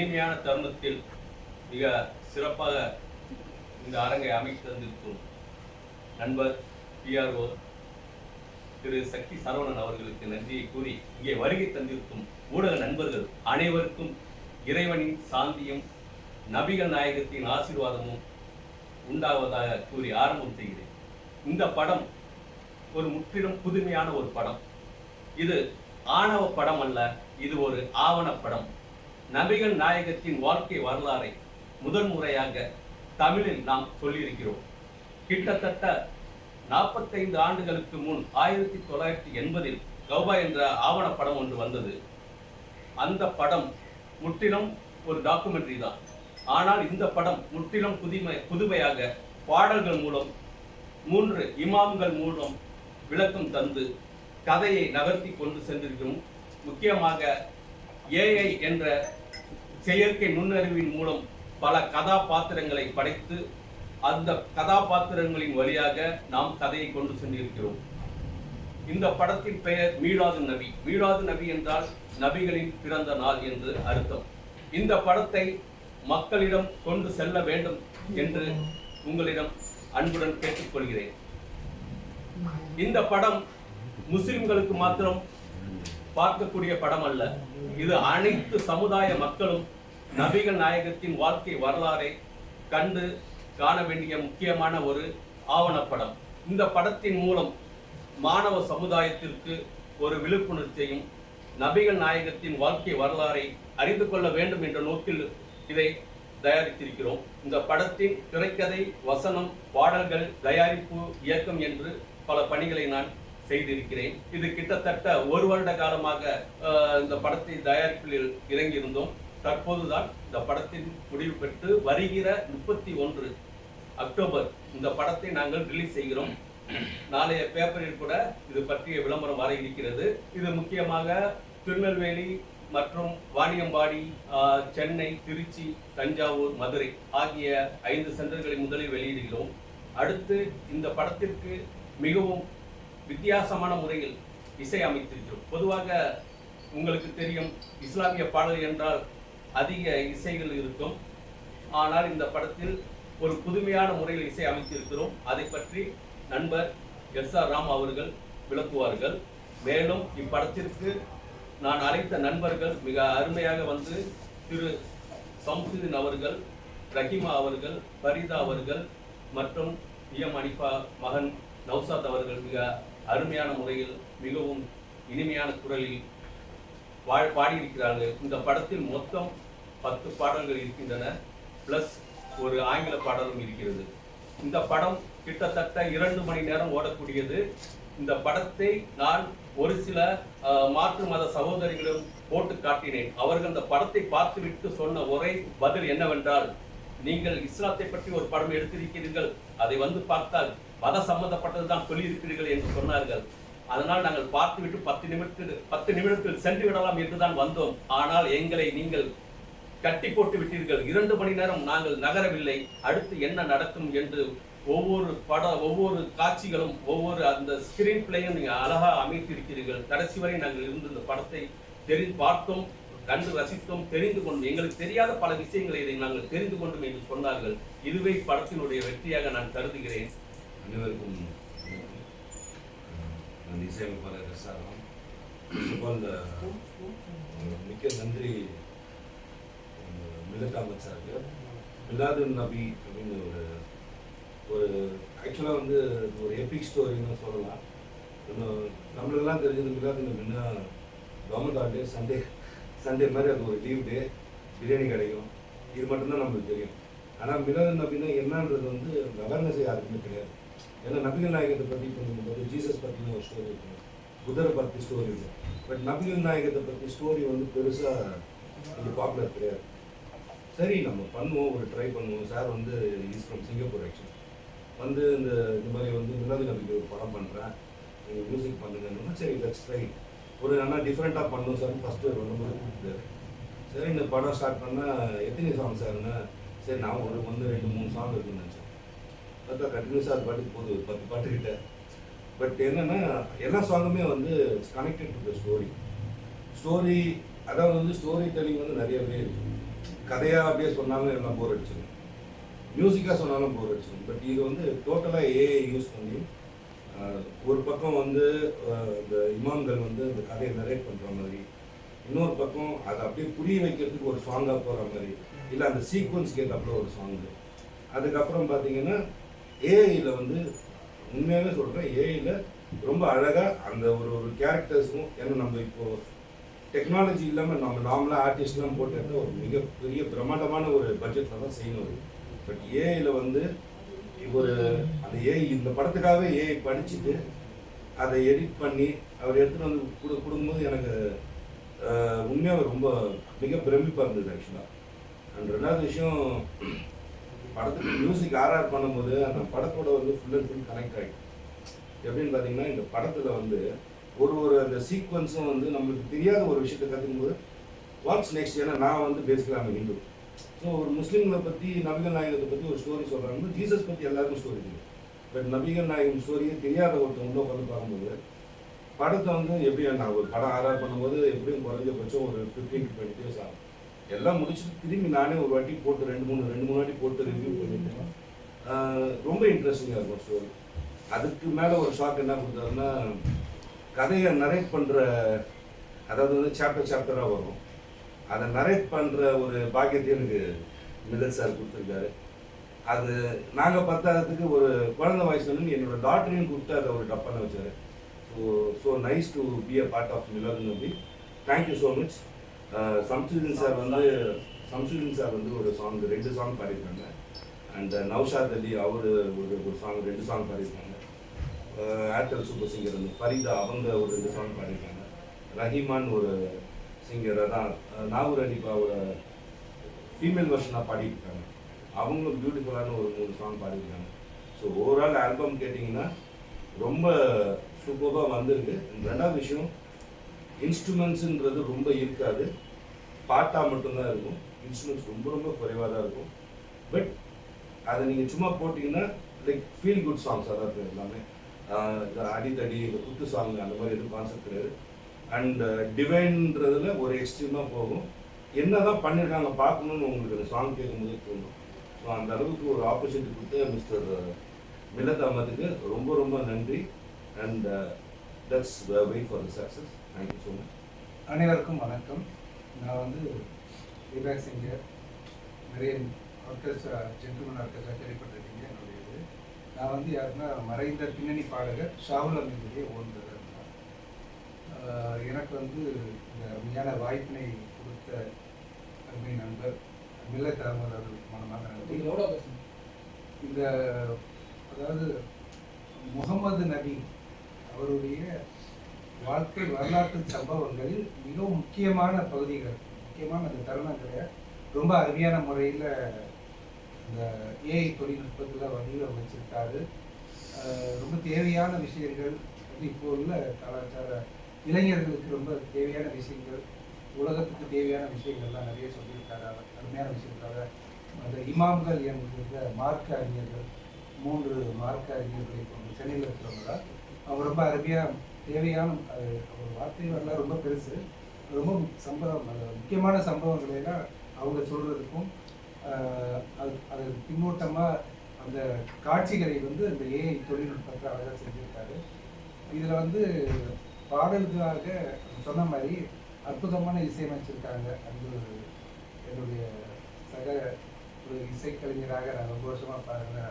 இனிமையான தருணத்தில் மிக சிறப்பாக இந்த அரங்கை அமைத்து தந்திருக்கும் நண்பர் பிஆர்ஓ திரு சக்தி சரவணன் அவர்களுக்கு நன்றியை கூறி இங்கே வருகை தந்திருக்கும் ஊடக நண்பர்கள் அனைவருக்கும் இறைவனின் சாந்தியும் நபிகள் நாயகத்தின் ஆசீர்வாதமும் உண்டாவதாக கூறி ஆரம்பம் செய்கிறேன். இந்த படம் ஒரு முற்றிலும் புதுமையான ஒரு படம். இது ஆணவ படம் அல்ல, இது ஒரு ஆவணப்படம். நபிகள் நாயகத்தின் வாழ்க்கை வரலாறை முதன்முறையாக தமிழில் நாம் சொல்லியிருக்கிறோம். கிட்டத்தட்ட 45 ஆண்டுகளுக்கு முன் 1980 கௌபா என்ற ஆவணப்படம் ஒன்று வந்தது. அந்த படம் முற்றிலும் ஒரு டாக்குமெண்ட்ரி தான். ஆனால் இந்த படம் முற்றிலும் புதுமையாக பாடல்கள் மூலம் 3 இமாம்கள் மூலம் விளக்கம் தந்து கதையை நகர்த்தி கொண்டு சென்றிருக்கிறோம். முக்கியமாக ஏஐ என்ற செயற்கை நுண்ணறிவின் மூலம் பல கதாபாத்திரங்களை படைத்து அந்த கதாபாத்திரங்களின் வழியாக நாம் கதையை கொண்டு சென்றிருக்கிறோம். இந்த படத்தின் பெயர் மீலாது நபி. மீலாது நபி என்றால் நபிகளின் பிறந்த நாள் என்று அர்த்தம். இந்த படத்தை மக்களிடம் கொண்டு செல்ல வேண்டும் என்று உங்களிடம் அன்புடன் கேட்டுக்கொள்கிறேன். இந்த படம் முஸ்லிம்களுக்கு மாத்திரம் பார்க்கக்கூடிய படம் அல்ல, இது அனைத்து சமுதாய மக்களும் நபிகள் நாயகத்தின் வாழ்க்கை வரலாறை கண்டு காண வேண்டிய முக்கியமான ஒரு ஆவணப்படம். இந்த படத்தின் மூலம் மாணவ சமுதாயத்திற்கு ஒரு விழிப்புணர்ச்சியையும் நபிகள் நாயகத்தின் வாழ்க்கை வரலாறை அறிந்து கொள்ள வேண்டும் என்ற நோக்கில் இதை தயாரித்திருக்கிறோம். இந்த படத்தின் திரைக்கதை, வசனம், பாடல்கள், தயாரிப்பு, இயக்கம் என்று பல பணிகளை நான் செய்திருக்கிறேன். இது கிட்டத்தட்ட 1 வருட காலமாக இந்த படத்தை தயாரிப்பில் இறங்கியிருந்தோம். தற்போதுதான் இந்த படத்தின் முடிவு பெற்று வருகிற 31 அக்டோபர் இந்த படத்தை நாங்கள் ரிலீஸ் செய்கிறோம். நாளைய பேப்பரில் கூட இது பற்றிய விளம்பரம் வர இருக்கிறது. இது முக்கியமாக திருநெல்வேலி மற்றும் வாணியம்பாடி, சென்னை, திருச்சி, தஞ்சாவூர், மதுரை ஆகிய 5 சென்டர்களை முதலில் வெளியிடுகிறோம். அடுத்து இந்த படத்திற்கு மிகவும் வித்தியாசமான முறையில் இசை அமைத்திருக்கிறோம். பொதுவாக உங்களுக்கு தெரியும், இஸ்லாமிய பாடல் என்றால் அதிக இசைகள் இருக்கும். ஆனால் இந்த படத்தில் ஒரு புதுமையான முறையில் இசை அமைத்திருக்கிறோம். அதை பற்றி நண்பர் எஸ்.ஆர். ராம் அவர்கள் விளக்குவார்கள். மேலும் இப்படத்திற்கு நான் அழைத்த நண்பர்கள் மிக அருமையாக வந்து திரு சம்சுதீன் அவர்கள், ரஹீமா அவர்கள், பரிதா அவர்கள் மற்றும் எம் அனிஃபா மகன் நௌசாத் அவர்கள் மிக அருமையான முறையில் மிகவும் இனிமையான குரலில் பாடியிருக்கிறார்கள். இந்த படத்தில் மொத்தம் 10 பாடல்கள் இருக்கின்றன, பிளஸ் ஒரு ஆங்கில பாடலும் இருக்கிறது. இந்த படம் கிட்டத்தட்ட 2 மணி நேரம் ஓடக்கூடியது. இந்த படத்தை நான் ஒரு சில மாற்று மத சகோதரிகளும் போட்டு காட்டினேன். அவர்கள் இந்த படத்தை பார்த்துவிட்டு சொன்ன ஒரே பதில் என்னவென்றால், நீங்கள் இஸ்லாத்தை பற்றி ஒரு படம் எடுத்திருக்கிறீர்கள், அதை வந்து பார்த்தால் மத சம்பந்தப்பட்டது தான் சொல்லியிருக்கிறீர்கள் என்று சொன்னார்கள். அதனால் நாங்கள் பார்த்துவிட்டு 10 நிமிடத்தில் சென்று விடலாம் என்றுதான் வந்தோம். ஆனால் எங்களை நீங்கள் கட்டி போட்டு விட்டீர்கள். 2 மணி நேரம் நாங்கள் நகரவில்லை. அடுத்து என்ன நடக்கும் என்று ஒவ்வொரு காட்சிகளும் அந்த ஸ்கிரீன் பிளேயும் நீங்கள் அழகாக அமைத்திருக்கிறீர்கள். கடைசி வரை நாங்கள் இருந்து இந்த படத்தை பார்த்தோம், கண்டு ரசித்தோம், தெரிந்து கொண்டோம். எங்களுக்கு தெரியாத பல விஷயங்களை இதை நாங்கள் தெரிந்து கொண்டோம் என்று சொன்னார்கள். இதுவே படத்தினுடைய வெற்றியாக நான் கருதுகிறேன். அனைவருக்கும் இசையமைப்பாளர் எஸ்.ஆர். மிக்க நன்றி மில்லத் அஹ்மத் சாருக்கு. மிலாது நபி அப்படின்னு ஒரு ஆக்சுவலாக வந்து ஒரு எபிக் ஸ்டோரின்னு சொல்லலாம். நம்மளுக்கெல்லாம் தெரிஞ்சது மிலாது நபின்னா கவர்மெண்ட் ஹாலிடே, சண்டே மாதிரி அது ஒரு லீவ் டே, பிரியாணி கிடைக்கும், இது மட்டும்தான் நம்மளுக்கு தெரியும். ஆனால் மிலாது நபின்னா என்னன்றது வந்து அவேர்னஸ் யாருக்குமே கிடையாது. ஏன்னா நபிகள் நாயகத்தை பற்றி பண்ணும்போது ஜீசஸ் பற்றின ஒரு ஸ்டோரி இருக்கும், புத்தரை பற்றி ஸ்டோரி இருக்கும். பட் நபிகள் நாயகத்தை பற்றி ஸ்டோரி வந்து பெருசாக இது பாப்புலர் கிடையாது. சரி, நம்ம பண்ணுவோம், ஒரு ட்ரை பண்ணுவோம். சார் வந்து இஸ் ஃப்ரம் சிங்கப்பூர் ஆக்சுவலி வந்து இந்த மாதிரி வந்து மிலாது நபிக்கு ஒரு படம் பண்ணுறேன், நீங்கள் மியூசிக் பண்ணுங்கன்னா சரி லெட்ஸ் ட்ரை, ஒரு நல்லா டிஃப்ரெண்ட்டாக பண்ணணும் சார். ஃபஸ்ட்டு பண்ணும்போது கூப்பிட்டாரு. சரி இந்த படம் ஸ்டார்ட் பண்ணால் எத்தனை சாங் சார்னா, சரி நான் ஒரு 2-3 சாங் இருக்குன்னு நினச்சேன். பார்த்தா கண்டினியூஸாக அது பாட்டுக்கு போகுது, ஒரு 10 பாட்டுக்கிட்ட. பட் என்னென்னா எல்லா சாங்குமே வந்து it's connected to the story. அதாவது வந்து ஸ்டோரி டெல்லிங் வந்து நிறையவே இருக்குது. கதையாக அப்படியே சொன்னாலும் எல்லாம் போர் அடிச்சிடும், மியூசிக்காக சொன்னாலும் போர் அடிச்சிடும். பட் இது வந்து டோட்டலாக ஏஐ யூஸ் பண்ணி ஒரு பக்கம் வந்து இந்த இமாம்கள் வந்து அந்த கதையை நரேட் பண்ணுற மாதிரி, இன்னொரு பக்கம் அதை அப்படியே புரிய வைக்கிறதுக்கு ஒரு சாங்காக போகிற மாதிரி, இல்லை அந்த சீக்வன்ஸ்க்கு ஏற்றப்பல ஒரு சாங்கு. அதுக்கப்புறம் பார்த்தீங்கன்னா ஏஐயில் வந்து உண்மையாகவே சொல்கிறேன், ஏஐயில் ரொம்ப அழகாக அந்த ஒரு கேரக்டர்ஸும், ஏன்னா நம்ம இப்போது டெக்னாலஜி இல்லாமல் நம்ம நார்மலாக ஆர்டிஸ்ட்லாம் போட்டு எடுத்தால் ஒரு மிகப்பெரிய பிரம்மாண்டமான ஒரு பட்ஜெட்டில் தான் செய்யணும் அது. பட் ஏஐயில் வந்து ஒரு அந்த ஏஐ இந்த படத்துக்காகவே ஏஐ படிச்சுட்டு அதை எடிட் பண்ணி அவர் எடுத்துகிட்டு வந்து கொடுக்கும்போது எனக்கு உண்மையாக ரொம்ப மிக பிரமிப்பாக இருந்தது ஆக்சுவலாக. அண்ட் ரெண்டாவது விஷயம், படத்துக்கு மியூசிக் ஆர்ஆர் பண்ணும்போது அந்த படத்தோட வந்து ஃபுல் அண்ட் ஃபுல் கனெக்ட் ஆகிடும். எப்படின்னு பார்த்தீங்கன்னா, இந்த படத்தில் வந்து ஒரு அந்த சீக்வன்ஸும் வந்து நம்மளுக்கு தெரியாத ஒரு விஷயத்தை கற்றுக்கும்போது வாட்ஸ் நெக்ஸ்ட். ஏன்னா நான் வந்து பேசிக்கலாக நம்ம ஹிந்து, ஸோ ஒரு முஸ்லீம்களை பற்றி நபிகள் நாயகத்தை பற்றி ஒரு ஸ்டோரி சொல்கிறாங்க, ஜீசஸ் பற்றி எல்லாருக்கும் ஸ்டோரி தெரியும். பட் நபிகள் நாயகம் ஸ்டோரியே தெரியாத ஒருத்தவங்க உட்காந்து பார்க்கும்போது படத்தை வந்து எப்படி நான் ஒரு படம் ஆர்ஆர் பண்ணும்போது எப்படியும் குறைஞ்சபட்சம் ஒரு 15 to 20 days ஆகும். எல்லாம் முடிச்சுட்டு திரும்பி நானே ஒரு வாட்டி போட்டு ரெண்டு மூணு வாட்டி போட்டு ரிவ்யூ பண்ணிட்டேன். ரொம்ப இன்ட்ரெஸ்டிங்காக இருக்கும் ஸ்டோரி. அதுக்கு மேலே ஒரு ஷாக் என்ன கொடுத்தாருன்னா, கதையை நரேட் பண்ணுற, அதாவது வந்து சாப்டராக வரும், அதை நரேட் பண்ணுற ஒரு பாக்கியத்தை எனக்கு மில்லட் சார் கொடுத்துருக்காரு. அது நாங்கள் பத்தாததுக்கு ஒரு குழந்தை வாய்ஸ் வந்து என்னோட டாக்டரையும் கூப்பிட்டு அதை ஒரு டப் பண்ண வச்சார். So nice to be a part of Miller Nambi. Thank you so much. Samsudeen sir வந்து ஒரு சாங் 2 சாங் பாடியிருக்காங்க. அண்ட் நௌஷாத் அலி அவர் ஒரு சாங் 2 சாங் பாடியிருக்காங்க. ஏர்டெல் சூப்பர் சிங்கர் வந்து ஃபரிதா அவங்க ஒரு 2 சாங் பாடியிருக்காங்க. ரஹீமான் ஒரு சிங்கர், அதான் நாகூர் அலிபாவோட ஃபீமேல் வெர்ஷனாக பாடியிருக்காங்க. அவங்களும் பியூட்டிஃபுல்லான ஒரு 3 சாங் பாடியிருக்காங்க. ஸோ ஓவரால் ஆல்பம் கேட்டிங்கன்னா ரொம்ப சூப்பராக வந்திருக்கு. ரெண்டாவது விஷயம், இன்ஸ்ட்ருமெண்ட்ஸுன்றது ரொம்ப இருக்காது, பாட்டாக மட்டும்தான் இருக்கும். இன்ஸ்ட்ருமெண்ட்ஸ் ரொம்ப குறைவாக தான் இருக்கும். பட் அதை நீங்கள் சும்மா போட்டிங்கன்னா லைக் ஃபீல் குட் சாங்ஸாக தான் இருக்கும் எல்லாமே. இந்த அடித்தடி, இந்த குத்து சாங் அந்த மாதிரி எதுவும் கான்செப்ட் கிடையாது. அண்ட் டிவைன்றதுல ஒரு எக்ஸ்ட்ரீமாக போகும். என்ன தான் பண்ணியிருக்காங்க பார்க்கணுன்னு உங்களுக்கு அந்த சாங் கேட்கும்போது தோணும். ஸோ அந்த அளவுக்கு ஒரு ஆப்பர்ச்சுனிட்டி கொடுத்த மிஸ்டர் மில்லத் அஹமதுக்கு ரொம்ப நன்றி. And that's wait for the success. Thank you so much. அனைவருக்கும் வணக்கம். நான் வந்து விவேக் சிங்கர், நிறைய ஆர்கெஸ்ட்ரா, ஜென்டில்மேன் ஆர்கெஸ்ட்ரா கேள்விப்பட்டிருக்கீங்க. என்னுடைய இது நான் வந்து யாருன்னா மறைந்த பின்னணி பாடகர் ஷாகுல் அமீதுடைய ஓன்றது. எனக்கு வந்து இந்த அருமையான வாய்ப்பினை கொடுத்த அருமை நண்பர் மில்லத் அஹமது அவர்களுக்கு மனமாக நன்றி. இந்த அதாவது முகமது நபி அவருடைய வாழ்க்கை வரலாற்று சம்பவங்களில் மிகவும் முக்கியமான பகுதிகள், முக்கியமான அந்த தருணங்களை ரொம்ப அருமையான முறையில் இந்த ஏஐ தொழில்நுட்பத்தில் வடிவமைச்சிருக்காரு. ரொம்ப தேவையான விஷயங்கள், இப்போ உள்ள கலாச்சார இளைஞர்களுக்கு ரொம்ப தேவையான விஷயங்கள், உலகத்துக்கு தேவையான விஷயங்கள்லாம் நிறைய சொல்லியிருக்காரு. அருமையான விஷயங்களுக்காக அந்த இமாம்கள் என்கிற மார்க்க அறிஞர்கள், 3 மார்க்க அறிஞர்களை கொண்டு சென்னையில் இருக்கிறவங்க தான். அவங்க ரொம்ப அருமையாக தேவையான ஒரு வார்த்தை வரலாம், ரொம்ப பெருசு, ரொம்ப முக்கியமான சம்பவங்களெல்லாம் அவங்க சொல்கிறதுக்கும் அது பின்னூட்டமாக அந்த காட்சிகளை வந்து அந்த ஏஐ தொழில்நுட்பத்தை அழகாக செஞ்சுருக்காரு. இதில் வந்து பாடல்களாக சொன்ன மாதிரி அற்புதமான இசையமைச்சிருக்காங்க. அது என்னுடைய சக ஒரு இசைக்கலைஞராக நான் ரொம்ப வருஷமாக பாருங்க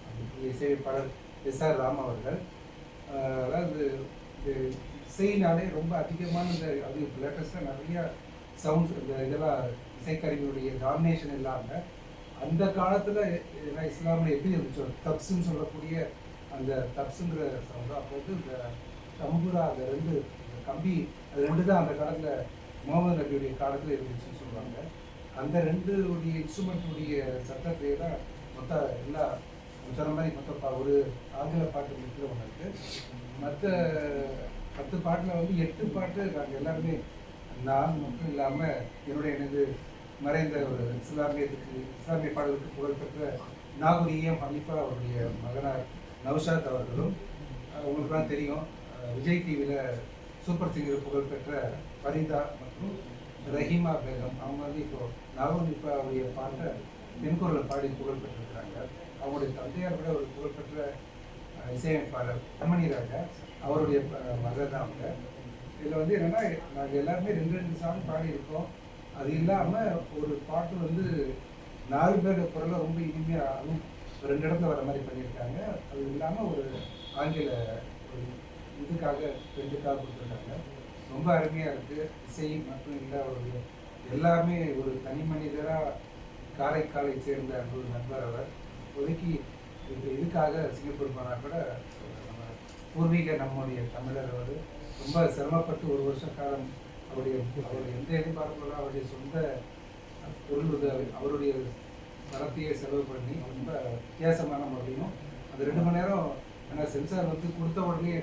அந்த இசையமைப்பாளர் SR ராம் அவர்கள். அதாவது இந்த இசையினாலே ரொம்ப அதிகமான இந்த அது லேட்டஸ்டாக நிறையா சவுண்ட்ஸ், இந்த இதெல்லாம் இசைக்கருவியுடைய டாமினேஷன் இல்லாமல் அந்த காலத்தில் இஸ்லாமில் எப்படி இருந்துச்சோ தப்ஸுன்னு சொல்லக்கூடிய அந்த தப்ஸுங்கிற சவுண்டு, அப்போ வந்து இந்த தம்புரா, அந்த 2 கம்பி, அது 2 தான் அந்த காலத்தில் முகமது நபியுடைய காலத்தில் இருந்துச்சுன்னு சொல்லுவாங்க. அந்த 2 இன்ஸ்ட்ருமெண்ட்டுடைய சத்தத்தையே தான் மொத்தம் எல்லா சொன்ன மாதிரி மொத்தம் ஒரு ஆங்கில பாட்டு இருக்கிற ஒன்று இருக்குது. மற்ற 10 பாட்டில் வந்து 8 பாட்டு நாங்கள் எல்லாருமே, நான் மட்டும் இல்லாமல் எனது மறைந்த ஒரு இஸ்லாமிய பாடலுக்கு புகழ்பெற்ற நாகூர் ஹனீஃபா அவருடைய மகனார் நௌஷாத் அவர்களும், உங்களுக்குலாம் தெரியும் விஜய் டிவியில் சூப்பர் சிங்கர் புகழ்பெற்ற ஃபரிதா மற்றும் ரஹீமா பேகம் அவங்க வந்து இப்போ அவருடைய பாட்டை தென்குரலை பாடி புகழ் பெற்றிருக்கிறாங்க. அவங்களுடைய தந்தையார் கூட ஒரு புகழ்பெற்ற இசையமைப்பாளர் ரமணி ராஜா, அவருடைய மகர் தான் அவங்க. இதில் வந்து என்னென்னா நாங்கள் எல்லாருமே 2 சாங் பாடியிருக்கோம். அது இல்லாமல் ஒரு பாட்டு வந்து 4 பேர் குரலை ரொம்ப இனிமையாக, அதுவும் 2 இடத்துல வர மாதிரி பண்ணியிருக்காங்க. அது இல்லாமல் ஒரு ஆங்கில ஒரு இதுக்காக 2க்காக கொடுத்துருக்காங்க. ரொம்ப அருமையாக இருக்குது. இசை மட்டும் இல்லை, அவருடைய எல்லாமே ஒரு தனி மனிதராக காரைக்காலை சேர்ந்த ஒரு நண்பர் அவர். இப்போதைக்கு இதுக்காக சிங்கப்பூர் போனால் கூட நம்ம பூர்வீக நம்முடைய தமிழர் அவர் ரொம்ப சிரமப்பட்டு 1 வருஷ காலம் அவருடைய எந்த எதிர்பார்ப்பும் அவருடைய சொந்த பொருள் அவருடைய பணத்தையே செலவு பண்ணி ரொம்ப வித்தியாசமான முறையும் அந்த 2 மணி நேரம் ஏன்னா சென்சார் வந்து கொடுத்த உடனே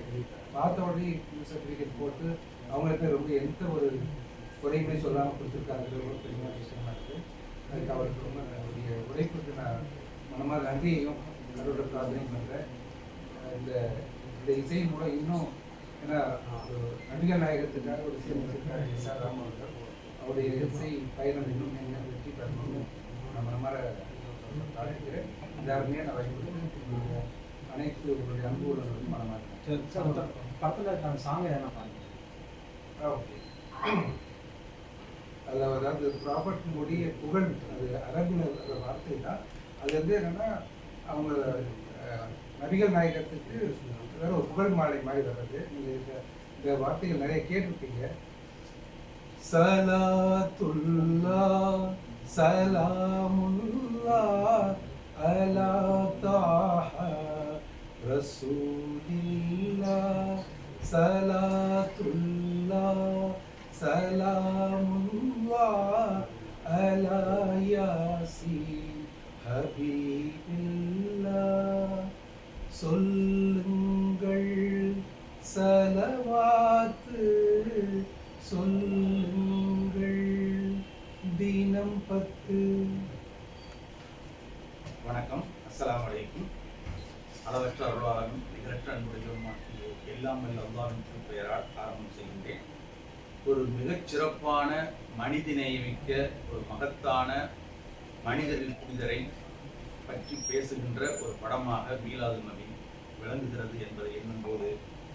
பார்த்த உடனே சர்டிஃபிகேட் போட்டு அவங்களுக்கு ரொம்ப எந்த ஒரு குறையுமே சொல்லாமல் கொடுத்துருக்காங்க. ரொம்ப பெரிய விஷயமா இருக்குது. அதுக்கு அவருக்கு ரொம்ப அவருடைய உழைப்புக்கு நான் மனமாக நன்றியையும் அவரோட பிரார்த்தனையும் பண்ணுறேன். இந்த இசை மூலம் இன்னும் ஏன்னா நடிகர் நாயகத்துக்காக ஒரு இசையமைச்சிருக்காரு எஸ்.ஆர். ராமன். அவருடைய இசை பயணம் இன்னும் என்ன வெற்றி பெறணும்னு நான் மனமாற பிரார்த்திக்கிறேன். இந்த அருமையான வாய்ப்பு அனைத்து உங்களுடைய அன்பு உள்ளவர்களுக்கும் மனமாக படத்தில் சாங் எதனா பாருங்க. ஓகே, அதில் அதாவது ப்ராப்பர்ட்டினுடைய புகழ் அது அரபில் வார்த்தை தான். அது வந்து என்னென்னா அவங்க நபிகள் நாயகத்துக்கு வேற ஒரு புகழ் மாலை மாதிரி வர்றது. நீங்கள் இந்த வார்த்தைகள் நிறைய கேட்டிருப்பீங்க. சலாத்துல்லா சலாமுல்லா அலா தாஹா ரசூலில்லா சலாத்துல்லா சலாமுல்லா அலா யாசீன் ஹபீபில்லா. சொல்லுங்கள் சலவாத்து சொல்லுங்கள் தினம் 10. வணக்கம், அஸ்ஸலாமு அலைக்கும். அளவற்ற அருளாளனும் நிகரற்ற அன்புடையவருமாகிய எல்லாம் வல்ல அல்லாஹ்வின் திருப்பெயரால் ஆரம்பம் செய்கின்றேன். ஒரு மிகச்சிறப்பான மனிதநேயமிக்க ஒரு மகத்தான மனிதரின் புனிதரை பற்றி பேசுகின்ற ஒரு படமாக மீலாது நபி விளங்குகிறது என்பதை எண்ணும்போது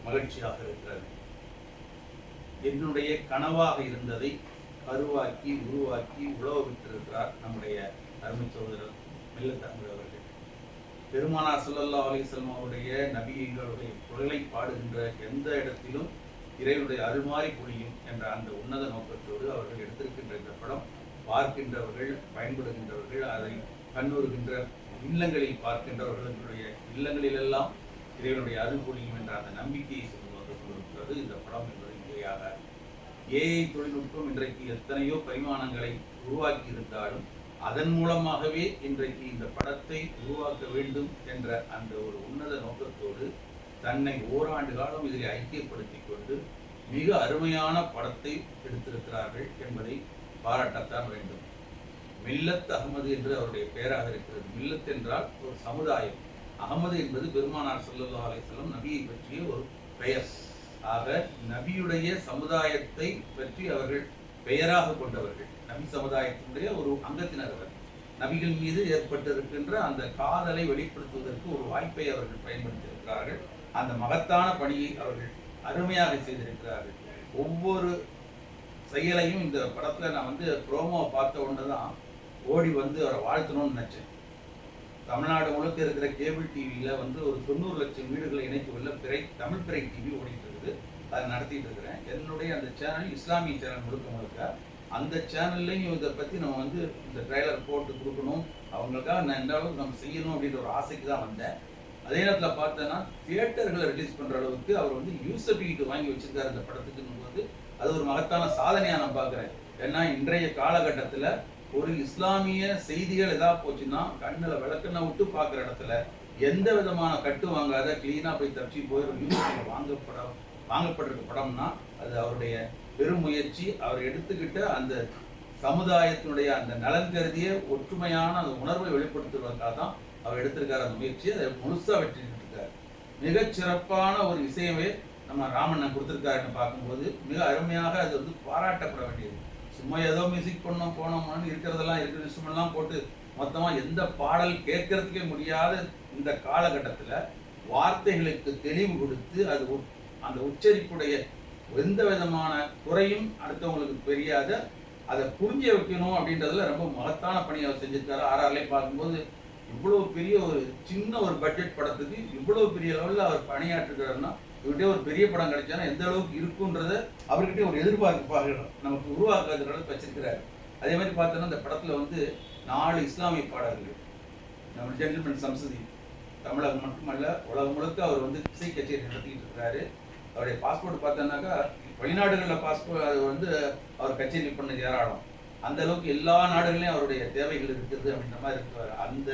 மகிழ்ச்சியாக இருக்கிறது. என்னுடைய கனவாக இருந்ததை கருவாக்கி உருவாக்கி உழவ விட்டிருக்கிறார் நம்முடைய அருமை சகோதரர் மில்லத் அவர்கள். பெருமானார் ஸல்லல்லாஹு அலைஹி வஸல்லம் அவருடைய நபிகளுடைய புகழை பாடுகின்ற எந்த இடத்திலும் இறைவனுடைய அருள்மாறி பொழியும் என்ற அந்த உன்னத நோக்கத்தோடு அவர்கள் எடுத்திருக்கின்ற இந்த படம் பார்க்கின்றவர்கள், பயன்படுகின்றவர்கள், அதை கண்ணுறுகின்ற இல்லங்களில் பார்க்கின்றவர்களுடைய இல்லங்களிலெல்லாம் இறைவனுடைய அருள் பொழியும் என்ற அந்த நம்பிக்கையை வந்து கொண்டிருக்கிறது இந்த படம் என்பதை முறையாக. ஏஐ தொழில்நுட்பம் இன்றைக்கு எத்தனையோ பரிமாணங்களை உருவாக்கி இருந்தாலும் அதன் மூலமாகவே இன்றைக்கு இந்த படத்தை உருவாக்க வேண்டும் என்ற அந்த ஒரு உன்னத நோக்கத்தோடு தன்னை ஓராண்டு காலம் இதில் ஐக்கியப்படுத்தி கொண்டு மிக அருமையான படத்தை எடுத்திருக்கிறார்கள் என்பதை பாராட்டத்தான் வேண்டும். மில்லத் அகமது என்று அவருடைய பெயராக இருக்கிறது. மில்லத் என்றால் ஒரு சமுதாயம், அகமது என்பது பெருமானார் ஸல்லல்லாஹு அலைஹி வஸல்லம் நபியை பற்றிய ஒரு பெயர். ஆக நபியுடைய சமுதாயத்தை பற்றி அவர்கள் பெயராக கொண்டவர்கள், நபி சமுதாயத்தினுடைய ஒரு அங்கத்தினர். அவர் நபிகள் மீது ஏற்பட்டிருக்கின்ற அந்த காதலை வெளிப்படுத்துவதற்கு ஒரு வாய்ப்பை அவர்கள் பயன்படுத்தியிருக்கிறார்கள். அந்த மகத்தான பணியை அவர்கள் அருமையாக செய்திருக்கிறார்கள். ஒவ்வொரு செயலையும் இந்த படத்தில் நான் வந்து ப்ரோமோவை பார்த்த உடனே தான் ஓடி வந்து அவரை வாழ்த்தணும்னு நினச்சேன். தமிழ்நாடு முழுக்க இருக்கிற கேபிள் டிவியில் வந்து ஒரு 90 லட்சம் வீடுகளை இணைத்துள்ள தமிழ் பிறை டிவி ஓடிட்டு இருக்குது. அதை நடத்திட்டு இருக்கிறேன். என்னுடைய அந்த சேனல் இஸ்லாமிய சேனல் முழுக்க அந்த சேனல்லையும் இதை பற்றி நம்ம வந்து இந்த ட்ரைலர் போட்டு கொடுக்கணும், அவங்களுக்காக நான் எந்த அளவுக்கு நம்ம செய்யணும் அப்படின்ற ஒரு ஆசைக்கு தான் வந்தேன். அதே நேரத்தில் பார்த்தேன்னா தியேட்டர்களை ரிலீஸ் பண்ணுற அளவுக்கு அவர் வந்து யூசபிலிட்டி வாங்கி வச்சிருக்காரு இந்த படத்துக்குன்னு போது அது ஒரு மகத்தான சாதனையாக நான் பார்க்குறேன். ஏன்னா இன்றைய காலகட்டத்தில் ஒரு இஸ்லாமிய செய்திகள் எதாவது போச்சுன்னா கண்ணில் விளக்கெண்ணை விட்டு பார்க்குற இடத்துல எந்த விதமான கட்டு வாங்காத கிளீனாக போய் தப்பிச்சு போய் ஒரு யூனிவர்சிட்டி வாங்கப்பட்டிருக்க படம்னா அது அவருடைய பெரும் முயற்சி. அவர் எடுத்துக்கிட்ட அந்த சமுதாயத்தினுடைய அந்த நலன் கருதிய ஒற்றுமையான அந்த உணர்வை வெளிப்படுத்துவதற்காக தான் அவர் எடுத்திருக்காரு அந்த முயற்சி. அதை முழுசாக வெற்றிட்டு இருக்காரு. மிகச்சிறப்பான ஒரு இசையவே நம்ம ராமண்ணன் கொடுத்துருக்காருன்னு பார்க்கும்போது மிக அருமையாக அது வந்து பாராட்டப்பட வேண்டியது. சும்மா ஏதோ மியூசிக் பண்ணோம் போனோம்னு இருக்கிறதெல்லாம் இருக்கிற இன்ஸ்ட்ருமெண்ட்லாம் போட்டு மொத்தமாக எந்த பாடல் கேட்கறதுக்கே முடியாத இந்த காலகட்டத்தில் வார்த்தைகளுக்கு தெளிவு கொடுத்து அது அந்த உச்சரிப்புடைய எந்த விதமான குறையும் அடுத்தவங்களுக்கு தெரியாத அதை புரிஞ்ச வைக்கணும் அப்படின்றதுல ரொம்ப மகத்தான பணி அவர் செஞ்சிருக்காரு. ஆர்ஆர்லேயே பார்க்கும்போது இவ்வளோ பெரிய ஒரு சின்ன ஒரு பட்ஜெட் படத்துக்கு இவ்வளோ பெரிய லெவலில் அவர் பணியாற்றுகிறாருன்னா இவர்கிட்ட ஒரு பெரிய படம் கிடைச்சானா எந்த அளவுக்கு இருக்குன்றத அவர்கிட்ட ஒரு எதிர்பார்ப்பு நமக்கு உருவாக்குறதுனால வச்சிருக்கிறாரு. அதே மாதிரி பார்த்தோன்னா இந்த படத்தில் வந்து 4 இஸ்லாமிய பாடல்கள் நம்ம ஜென்டில்மேன் சம்சுதி தமிழகம் மட்டுமல்ல உலகம் முழுக்க அவர் வந்து இசை கச்சேரி நடத்திக்கிட்டு இருக்கிறாரு. அவருடைய பாஸ்போர்ட் பார்த்தோன்னாக்கா வெளிநாடுகளில் பாஸ்போர்ட் அது வந்து அவர் கச்சேரி பண்ண ஏராளம். அந்த அளவுக்கு எல்லா நாடுகளையும் அவருடைய தேவைகள் இருக்குது அப்படின்ற மாதிரி இருக்கிறார். அந்த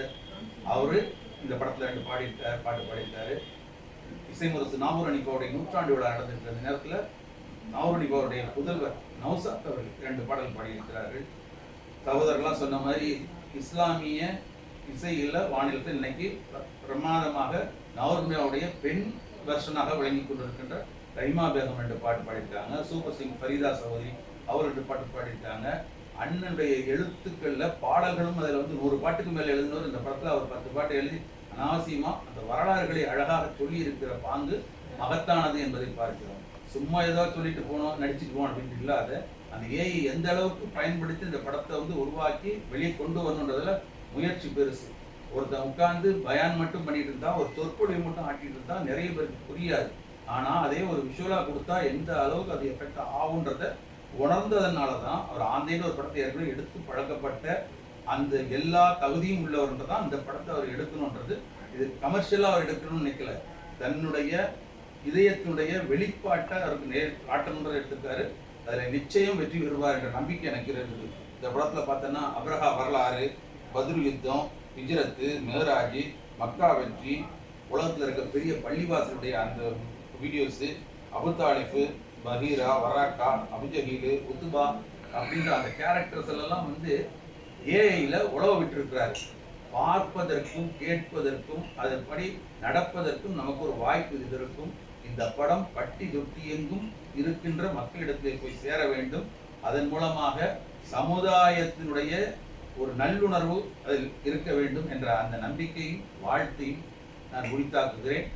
அவரு இந்த படத்தில் 2 பாட்டு பாடியிருக்காரு. இசைமுரசு நாகூர் அனிபாவுடைய நூற்றாண்டு விழா நடந்துட்டு அந்த நேரத்தில் நாகூர் அனிபாவுடைய புதல்வர் நௌசாத் அவர்கள் 2 பாடல் பாடியிருக்கிறார்கள். சகோதரர்லாம் சொன்ன மாதிரி இஸ்லாமிய இசையில் வானிலத்தில் இன்னைக்கு பிரமாதமாக நாகூர் பெண் வெர்ஷனாக விளங்கி கொண்டிருக்கின்ற ரஹிமா பேகம் 2 பாட்டு பாடியிருக்காங்க. சூப்பர் சிங் ஃபரீதா சகோதரி அவர் 2 பாட்டு பாடியிருக்காங்க. அண்ணனுடைய எழுத்துக்களில் பாடல்களும் அதில் வந்து 100 பாட்டுக்கு மேலே எழுதினவர். இந்த படத்தில் அவர் 10 பாட்டு எழுதி அனாவசியமாக அந்த வரலாறுகளை அழகாக சொல்லி இருக்கிற பாங்கு மகத்தானது என்பதை பார்க்கிறோம். சும்மா ஏதோ சொல்லிட்டு போனோம் நடிச்சுட்டு போனோம் அப்படின்ட்டு இல்லாத அந்த ஏஐ எந்த அளவுக்கு பயன்படுத்தி இந்த படத்தை வந்து உருவாக்கி வெளியே கொண்டு வரணுன்றதுல முயற்சி பெருசு. ஒருத்தன் உட்கார்ந்து பயான் மட்டும் பண்ணிட்டு இருந்தா ஒரு சொற்பொழிவு மட்டும் ஆட்டிட்டு இருந்தா நிறைய பேருக்கு புரியாது. ஆனால் அதே ஒரு விஷுவலாக கொடுத்தா எந்த அளவுக்கு அது எஃபெக்ட் ஆகுன்றத உணர்ந்ததுனால தான் அவர் ஆந்தைன்னு ஒரு படத்தை ஏற்கனவே எடுத்து பழக்கப்பட்ட அந்த எல்லா தகுதியும் உள்ளவர்ன்றதான் இந்த படத்தை அவர் எடுக்கணுன்றது. இது கமர்ஷியலாக அவர் எடுக்கணும்னு நினைக்கல, தன்னுடைய இதயத்தினுடைய வெளிப்பாட்டை அவருக்கு காட்டணுன்றதை எடுத்துக்காரு. அதில் நிச்சயம் வெற்றி பெறுவார் என்ற நம்பிக்கை எனக்கு இருக்குது. இந்த படத்தில் பார்த்தோன்னா அப்ரஹா வரலாறு, பத்ரு யுத்தம், ஹிஜ்ரத்து, மேராஜி, மக்கா வெற்றி, உலகத்தில் இருக்க பெரிய பள்ளிவாசலுடைய அந்த வீடியோஸு, அபுதாலிஃபு, பஹீரா, வராக்கா, அபுஜஹீலு, உத்துபா அப்படின்ற அந்த கேரக்டர்ஸ் எல்லாம் வந்து ஏஐயில் உழவ விட்டுருக்கிறாரு. பார்ப்பதற்கும் கேட்பதற்கும் அதன்படி நடப்பதற்கும் நமக்கு ஒரு வாய்ப்பு இதற்கும் இந்த படம் பட்டி தொட்டி எங்கும் இருக்கின்ற மக்களிடத்தில் போய் சேர வேண்டும். அதன் மூலமாக சமுதாயத்தினுடைய ஒரு நல்லுணர்வு அதில் இருக்க வேண்டும் என்ற அந்த நம்பிக்கையும் வாழ்த்தையும் நான் உரித்தாக்குகிறேன்.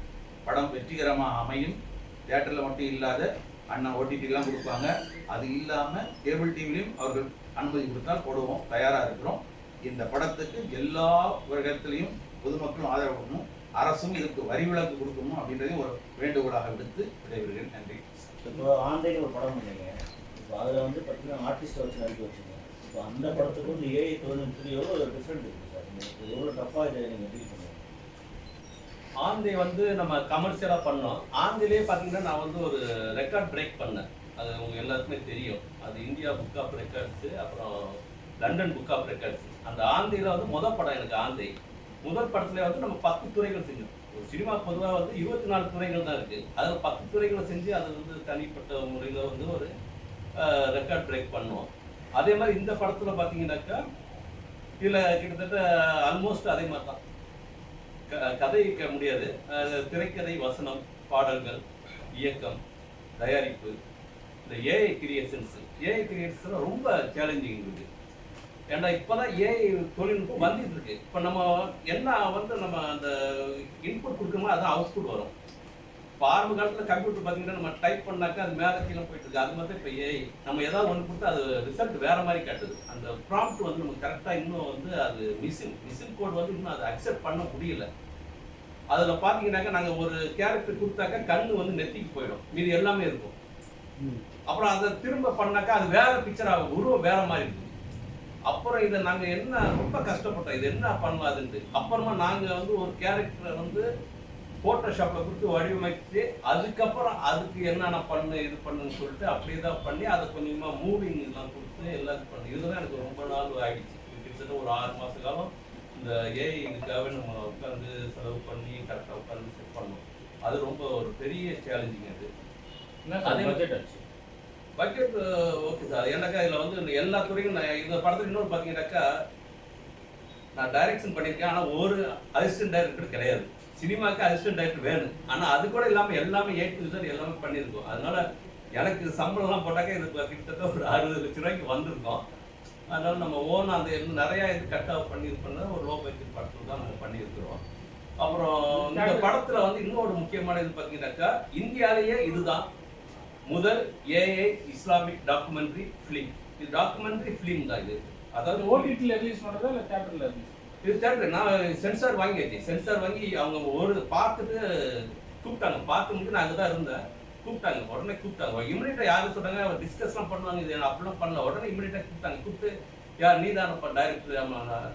படம் வெற்றிகரமாக அமையும். தியேட்டரில் மட்டும் இல்லாத அண்ணா ஓடிடிலாம் கொடுப்பாங்க, அது இல்லாமல் கேபிள் டிவிலையும் அவர்கள் அனுமதி கொடுத்தால் போடுவோம், தயாராக இருக்கிறோம். இந்த படத்துக்கு எல்லா வருடத்திலையும் பொதுமக்களும் ஆதரவு கொடுக்கணும், அரசும் இதுக்கு வரி விலக்கு கொடுக்கணும் அப்படின்றதையும் ஒரு வேண்டுகோளாக விடுத்து விடைபெறுகிறேன். நன்றி. இப்போ ஆன்லைன் ஒரு படம் பண்ணீங்க, இப்போ அதில் வந்து பார்த்தீங்கன்னா ஆர்டிஸ்ட்டை வச்சு நடிக்க வச்சுங்க. இப்போ அந்த படத்துக்கு வந்து ஏஐ தொழில்நுட்பத்துக்கு எவ்வளோ டிஃப்ரெண்ட் இருக்குது சார்? எவ்வளோ டஃப்பாக இதை நீங்கள் டீல் பண்ணுவீங்க? ஆந்தை வந்து நம்ம கமர்ஷியலாக பண்ணோம். ஆந்தையிலே பார்த்தீங்கன்னா நான் வந்து ஒரு ரெக்கார்ட் பிரேக் பண்ணேன். அது உங்க எல்லாருக்குமே தெரியும். அது இந்தியா புக் ஆஃப் ரெக்கார்ட்ஸு, அப்புறம் லண்டன் புக் ஆஃப் ரெக்கார்ட்ஸ். அந்த ஆந்தையில் வந்து முதல் படம் எனக்கு ஆந்தை. முதல் படத்துல வந்து நம்ம 10 துறைகள் செஞ்சோம். ஒரு சினிமா பொதுவாக வந்து 24 துறைகள் தான் இருக்குது. அதில் 10 துறைகளை செஞ்சு அது வந்து தனிப்பட்ட முறையில் வந்து ஒரு ரெக்கார்ட் பிரேக் பண்ணுவோம். அதே மாதிரி இந்த படத்தில் பார்த்தீங்கன்னாக்கா இதில் கிட்டத்தட்ட ஆல்மோஸ்ட் அதே மாதிரி தான். கதை முடியாது, திரைக்கதை, வசனம், பாடல்கள், இயக்கம், தயாரிப்பு, இந்த ஏஐ கிரியேஷன்ஸ் ரொம்ப சேலஞ்சிங் இருக்குது. ஏன்னா இப்போதான் ஏஐ தொழில்நுட்பம் வந்துட்டு இருக்கு. இப்போ நம்ம என்ன வந்து நம்ம அந்த இன்புட் கொடுக்கணுமோ அதான் அவுட்புட் வரும். இப்போ ஆரம்ப காலத்தில் கம்ப்யூட்டர் பார்த்தீங்கன்னா நம்ம டைப் பண்ணாக்கா அது மேலே கீழே போயிட்டு இருக்கு. அது மாதிரி இப்போ ஏஐ நம்ம ஏதாவது ஒன்று கொடுத்து அது ரிசல்ட் வேற மாதிரி காட்டுது. அந்த ப்ராம்ப்ட் வந்து நமக்கு கரெக்டாக இன்னும் வந்து அது மிஷின் கோட் வந்து இன்னும் அதை அக்செப்ட் பண்ண முடியல. அதில் பார்த்தீங்கன்னாக்கா நாங்கள் ஒரு கேரக்டர் கொடுத்தாக்கா கண்ணு வந்து நெத்திக்கு போயிடும், மீது எல்லாமே இருக்கும். அப்புறம் அதை திரும்ப பண்ணாக்கா அது வேற பிக்சர் ஆகும், உருவம் வேற மாதிரி இருக்குது. அப்புறம் இதை நாங்கள் என்ன ரொம்ப கஷ்டப்பட்டோம், இது என்ன பண்ணலாதுன்ட்டு. அப்புறமா நாங்கள் வந்து ஒரு கேரக்டரை வந்து ஃபோட்டோஷாப்பில் கொடுத்து வடிவமைச்சு அதுக்கப்புறம் அதுக்கு என்னென்ன பண்ணு இது பண்ணுன்னு சொல்லிட்டு அப்படியே தான் பண்ணி அதை கொஞ்சமாக மூவிங் இதெல்லாம் கொடுத்து எல்லாத்தையும் பண்ணி இதுதான் எனக்கு ரொம்ப நாள் ஆகிடுச்சு. கிட்டத்தட்ட ஒரு 6 மாத காலம் இந்த ஏஐ இதுக்காகவே நம்ம உட்காந்து செலவு பண்ணி கரெக்டாக உட்காந்து செட் பண்ணோம். அது ரொம்ப ஒரு பெரிய சேலஞ்சிங். அது அதே பட்ஜெட் ஆச்சு. Budget okay sir. ஏன்னாக்கா இதில் வந்து எல்லா துறையும் நான் இந்த படத்தில் இன்னொரு பார்த்தீங்கன்னாக்கா நான் டைரக்ஷன் பண்ணியிருக்கேன், ஆனால் ஒரு அசிஸ்டன்ட் டைரக்டர் கிடையாது. சினிமாவுக்கு அசிஸ்டன்ட் டைரக்டர் வேணும், ஆனால் அது கூட இல்லாமல் எல்லாமே A to Z எல்லாமே பண்ணியிருக்கோம். அதனால எனக்கு சம்பளம்லாம் போட்டாக்க இது கிட்டத்தட்ட ஒரு 60 லட்ச ரூபாய்க்கு வந்திருக்கோம். அதனால நம்ம ஓன் அந்த நிறையா இது கட்டாக பண்ணியிருக்கோம்னா ஒரு லோ பட்ஜெட் படத்தில் தான் நம்ம பண்ணியிருக்கிறோம். அப்புறம் இந்த படத்தில் வந்து இன்னொரு முக்கியமான இது பார்த்தீங்கன்னாக்கா இந்தியாவிலேயே இதுதான் முதல் ஏஐ இஸ்லாமிக் டாக்குமெண்ட்ரி ஃபிலிம். இது டாக்குமெண்ட்ரி ஃபிலிம் தான் இது. அதாவது ஓடிடியில் ரிலீஸ் பண்ணுறதா இல்லை தேட்டரில் ரிலீஸ்? இது தேட்டர் நான் சென்சார் வாங்கியாச்சு. சென்சார் வாங்கி அவங்க ஒரு பார்த்துட்டு கூப்பிட்டாங்க. பார்த்து முடிச்சு நான் அங்கே தான் இருந்தேன். கூப்பிட்டாங்க, உடனே கூப்பிட்டாங்க. இமிடியேட்டாக யாரும் சொன்னாங்க அவர் டிஸ்கஸ்லாம் பண்ணுவாங்க, இது அப்படிலாம் பண்ணல. உடனே இமிடியேட்டாக கூப்பிட்டாங்க. கூப்பிட்டு யார் நீ தானப்பா டைரக்டர்? ஆமாம் நான்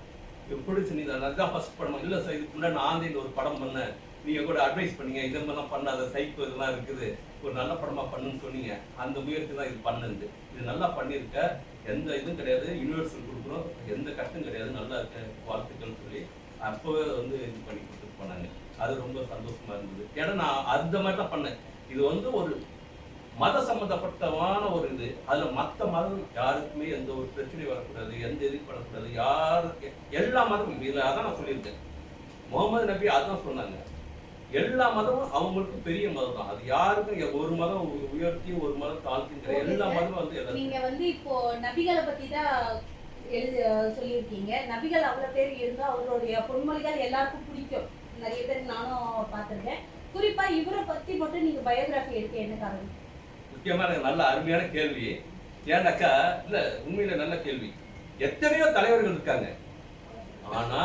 பிடிச்சி நீ தான். அதுதான் ஃபர்ஸ்ட் படம். இல்லை சார் இதுக்கு முன்னாடி நான் ஆந்தியில் ஒரு படம் பண்ணேன், நீங்கள் கூட அட்வைஸ் பண்ணீங்க இது மாதிரிலாம் பண்ணாத, சைக்கோ இதெல்லாம் இருக்குது, ஒரு நல்ல படமாக பண்ணுன்னு சொன்னீங்க. அந்த முயற்சி தான் இது பண்ணுது. இது நல்லா பண்ணியிருக்க, எந்த இதுவும் கிடையாது, யூனிவர்சல் கொடுக்குறோம், எந்த கஷ்டம் கிடையாது, நல்லா இருக்க, வாழ்த்துக்கள்னு சொல்லி அப்போவே வந்து இது பண்ணி கொடுத்துட்டு போனாங்க. அது ரொம்ப சந்தோஷமா இருந்தது. ஏன்னா நான் அந்த மாதிரி தான் பண்ணேன். இது வந்து ஒரு மத சம்பந்தப்பட்டமான ஒரு இது. அதில் மற்ற மதம் யாருக்குமே எந்த ஒரு பிரச்சனையும் வரக்கூடாது, எந்த இது பண்ணக்கூடாது, யாருக்கு எல்லா மதமும் இதில் அதான் நான் சொல்லியிருக்கேன். முகமது நபி அதான் சொன்னாங்க, எல்லா மதமும் அவங்களுக்கு பெரிய மதம் தான். அது யாருக்கும் ஒரு மதம் உயர்த்தி ஒரு மதம் தாழ்த்திங்கிற எல்லா மதமும் வந்து நீங்க வந்து இப்போ நபிகளை பத்தி தான் சொல்லியிருக்கீங்க. நபிகள் அவ்வளவு பேர் இருந்தா அவருடைய பொன்மொழிகள் எல்லாருக்கும் பிடிக்கும். நிறைய பேர் நானும் பார்த்திருக்கேன். குறிப்பா இவரை பத்தி மட்டும் நீங்க பயோகிராஃபி எடுக்க என்ன காரணம்? முக்கியமான நல்ல அருமையான கேள்வி. ஏன்னாக்கா இல்ல உண்மையில நல்ல கேள்வி. எத்தனையோ தலைவர்கள் இருக்காங்க. ஆனா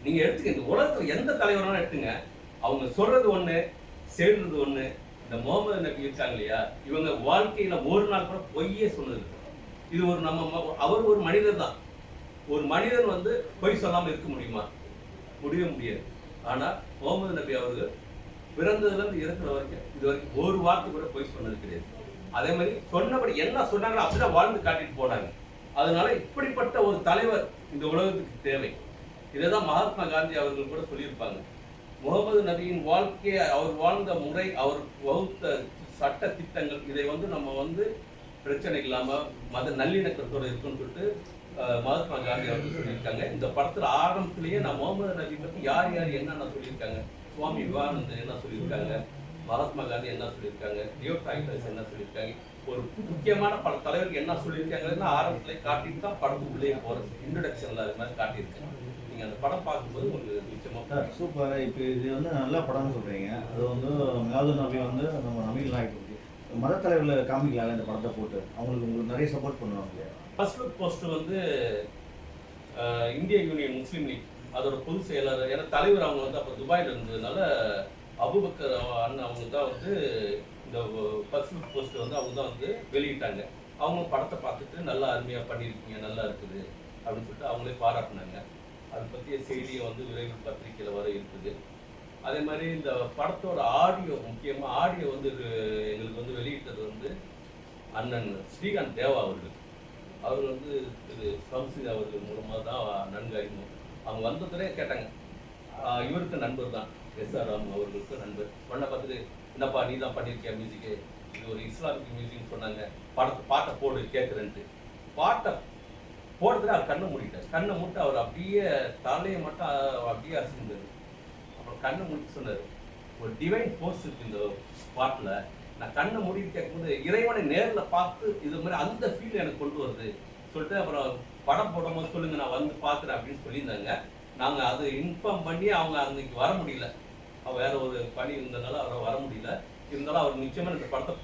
நீங்க எடுத்துக்க, இந்த உலகத்துல எந்த தலைவராலும் எடுத்துங்க, அவங்க சொல்றது ஒண்ணு செய்யறது ஒண்ணு. இந்த முகமது நபி இருக்காங்க இல்லையா, இவங்க வாழ்க்கையில ஒரு நாள் கூட பொய்யே சொன்னது. இது ஒரு அவர் ஒரு மனிதர் தான். ஒரு மனிதன் வந்து பொய் சொல்லாம இருக்க முடியுமா? முடியவே முடியாது. ஆனா முகமது நபி அவர்கள் பிறந்ததுல இருந்து இருக்கிற வரைக்கும் இது வரைக்கும் ஒரு வார்த்தை கூட பொய் சொன்னது கிடையாது. அதே மாதிரி சொன்னபடி என்ன சொன்னாங்களோ அப்படிதான் வாழ்ந்து காட்டிட்டு போனாங்க. அதனால இப்படிப்பட்ட ஒரு தலைவர் இந்த உலகத்துக்கு தேவை. இதைதான் மகாத்மா காந்தி அவர்கள் கூட சொல்லியிருப்பாங்க. முகமது நபியின் வாழ்க்கையை, அவர் வாழ்ந்த முறை, அவர் வகுத்த சட்ட திட்டங்கள், இதை வந்து நம்ம வந்து பிரச்சனை இல்லாம மத நல்லிணக்கத்தோடு இருக்குன்னு சொல்லிட்டு மகாத்மா காந்தி அவர்கள் சொல்லியிருக்காங்க. இந்த படத்துல ஆரம்பத்திலேயே நான் முகமது நபி பத்தி யார் யார் என்னென்ன சொல்லியிருக்காங்க, சுவாமி விவேகானந்தர் என்ன சொல்லியிருக்காங்க, மகாத்மா காந்தி என்ன சொல்லியிருக்காங்க, லியோ டாய்லர்ஸ் என்ன சொல்லியிருக்காங்க, ஒரு முக்கியமான பல தலைவர்கள் என்ன சொல்லியிருக்காங்கன்னா ஆரம்பத்திலே காட்டிட்டு தான் படத்துக்குள்ளேயே போறது. இன்ட்ரடக்ஷன்ல அது மாதிரி காட்டியிருக்கேன். நீங்க அந்த படம் பார்க்கும்போது உங்களுக்கு நிச்சயமா சூப்பர். இப்போ இது வந்து நல்ல படம்னு சொல்றீங்க. அது வந்து மிலாது நபி வந்து நம்ம நபிகள் நாயகம் மத தலைவர்களை காமிக்கலாம் இந்த படத்தை போட்டு, அவங்களுக்கு உங்களுக்கு நிறைய சப்போர்ட் பண்ணுவாங்க. ஃபர்ஸ்ட் லுக் போஸ்டர் வந்து இந்திய யூனியன் முஸ்லீம் லீக் அதோட பொதுச் செயலாளர், ஏன்னா தலைவர் அவங்க வந்து அப்போ துபாயில் இருந்ததுனால அபுபக்கர் அண்ணன் அவங்க தான் வந்து இந்த ஃபர்ஸ்ட் லுக் போஸ்டர் வந்து அவங்க தான் வந்து வெளியிட்டாங்க. அவங்க படத்தை பார்த்துட்டு நல்லா அருமையாக பண்ணியிருக்கீங்க, நல்லா இருக்குது அப்படின்னு சொல்லிட்டு அவங்களே பாராட்டினாங்க. அதை பற்றிய செய்தியை வந்து விரைவில் பத்திரிகையில் வர இருக்குது. அதே மாதிரி இந்த படத்தோட ஆடியோ, முக்கியமாக ஆடியோ வந்து எங்களுக்கு வந்து வெளியிட்டது வந்து அண்ணன் ஸ்ரீகாந்த் தேவா அவர்கள். அவர் வந்து திரு சம்சிங் அவர்கள் மூலமாக தான் நன்கு அறிமுகம். அவங்க வந்ததுலேயே கேட்டாங்க, இவருக்கு நண்பர் தான் எஸ்ஆர் ராம் அவர்களுக்கு நண்பர். உடனே பார்த்துட்டு என்னப்பா நீ தான் பண்ணியிருக்கியா மியூசிக்கு, இது ஒரு இஸ்லாமிக் மியூசிக்னு சொன்னாங்க, பாட்டை போடு கேட்குறேன்ட்டு. பாட்டை போடுறதுல அவர் கண்ணை மூடிட்டார். கண்ணை மூட்டு அவர் அப்படியே தலையை மட்டும் அப்படியே அசிந்தார். அப்புறம் கண்ணை மூடி சொன்னார், ஒரு டிவைன் ஃபோர்ஸ் இருக்கு இந்த பாட்டில். நான் கண்ணை மூடி கேட்கும்போது இறைவனை நேரில் பார்த்து இது மாதிரி அந்த ஃபீல் எனக்கு கொண்டு வருது சொல்லிட்டு, அப்புறம் படம் போடும்போது சொல்லுங்க நான் வந்து பார்க்குறேன் அப்படின்னு சொல்லியிருந்தாங்க. நாங்கள் அது இன்ஃபார்ம் பண்ணி அவங்க அன்னைக்கு வர முடியல, அவர் வேற ஒரு பணி இருந்ததுனால அவரை வர முடியல. இருந்தாலும் அவர் நிச்சயமாக இந்த படத்தை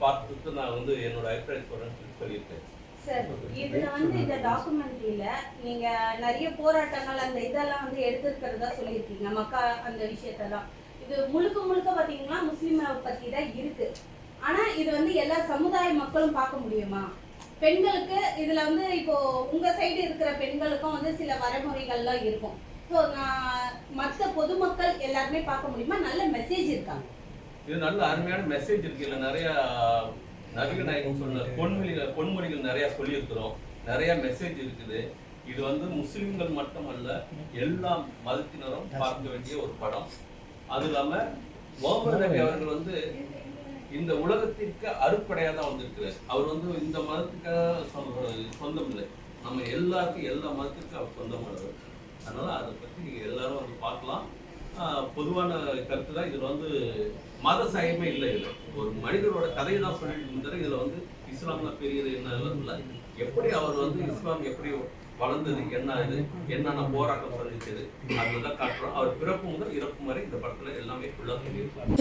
பார்த்துட்டு நான் வந்து என்னோட அபிப்பிராயம் சொல்கிறேன்னு சொல்லியிருக்கேன். சார், இதுல வந்து இந்த டாக்குமெண்ட்ரியில நீங்க நிறைய போராட்டங்கள் அந்த இதெல்லாம் வந்து எடுத்துக்கிறதா சொல்லியிருக்கீங்க, மக்கா அந்த விஷயத்தெல்லாம். இது முழுக்க முழுக்க பாத்தீங்கன்னா முஸ்லிமை பத்தி தான் இருக்கு. ஆனா இது வந்து எல்லா சமுதாய மக்களும் பார்க்க முடியுமா? பெண்களுக்கு இதுல வந்து இப்போ உங்க சைடு இருக்கிற பெண்களுக்கும் வந்து சில வரைமுறைகள்லாம் இருக்கும். ஸோ மற்ற பொதுமக்கள் எல்லாருமே பார்க்க முடியுமா? நல்ல மெசேஜ் இருக்காங்க. இது நல்ல அருமையான மெசேஜ் இருக்கு. இல்லை நிறைய நபிகள் நாயகம் சொன்ன பொன்மொழிகள் நிறைய சொல்லியிருக்கிறோம், நிறைய மெசேஜ் இருக்குது. இது வந்து முஸ்லிம்கள் மட்டுமல்ல எல்லா மதத்தினரும் பார்க்க வேண்டிய ஒரு படம். அது இல்லாம முகமது நபி அவர்கள் வந்து இந்த உலகத்திற்கு அறுப்படையாக தான் வந்திருக்கிறார். அவர் வந்து இந்த மதத்துக்காக சொந்தம் இல்லை, நம்ம எல்லாருக்கும் எல்லா மதத்துக்கும் அவர் சொந்தமானவர். அதனால அதை பற்றி நீங்க எல்லாரும் வந்து பார்க்கலாம். பொதுவான கருத்து தான். இதில் வந்து மத சாயமே இல்லை. இதில் ஒரு மனிதரோட கதையை தான் சொல்லிட்டு இருந்தாரு. இதில் வந்து இஸ்லாம்ல பெரியது என்ன இல்லை, எப்படி அவர் வந்து இஸ்லாம் எப்படி வளர்ந்தது, என்ன இது, என்னென்ன போராட்டம் சந்திச்சது, அதுதான் காட்டுறோம். அவர் பிறப்பு முதல் இறப்பு வரை இந்த படத்துல எல்லாமே ஃபுல்லாக சொல்லியிருக்காங்க.